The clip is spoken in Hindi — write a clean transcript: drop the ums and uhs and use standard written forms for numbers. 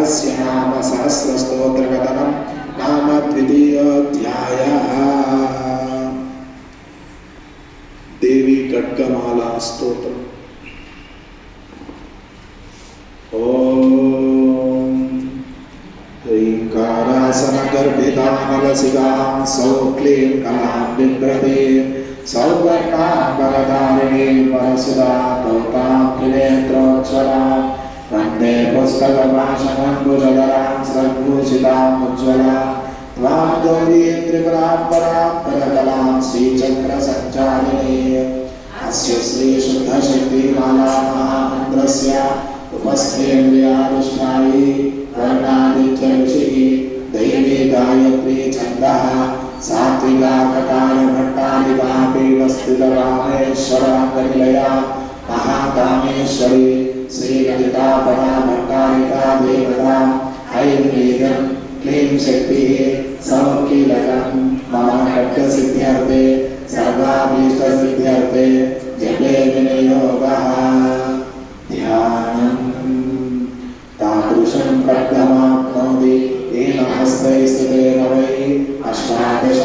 तस्य नाम सहस्रस्तोत्रकथनं नाम द्वितीयोऽध्यायः। देवी खड्गमाला स्तोत्रम्। ओम ह्रींकारासनगर्भितामलसिकां सौक्लीं कलां बिभ्रतीं सौवर्णां वरदारिणीं वरसुधा तौतां त्रिनेत्रोज्ज्वलां वन्दे पुस्तकभाषणम्बुजधरां सर्वभूषिताम् उज्ज्वलां त्वां गौरीं त्रिपुरां परां परकलां श्रीचक्रसञ्चारिणीम्। अस्य श्रीशुद्धशक्तिमाला महामन्त्रस्य उपस्थेन्द्रियाधिष्ठायी वर्णादित्यऋषिः दैवी गायत्री छन्दः सात्विका कटारभट्टारिका पीठस्थितरामेश्वराङ्गनिलया महाकामेश्वरी श्रीललिता पराभट्टारिका देवता ऐर्वेदं क्लीं शक्तिः सौकीलकं मम खड्गसिद्ध्यर्थे सर्वाभीष्टसिद्ध्यर्थे जपे विनियोगः। ध्यानं तादृशं खड्गमाप्नोति येन हस्तैः स्थितेन वै अष्टादश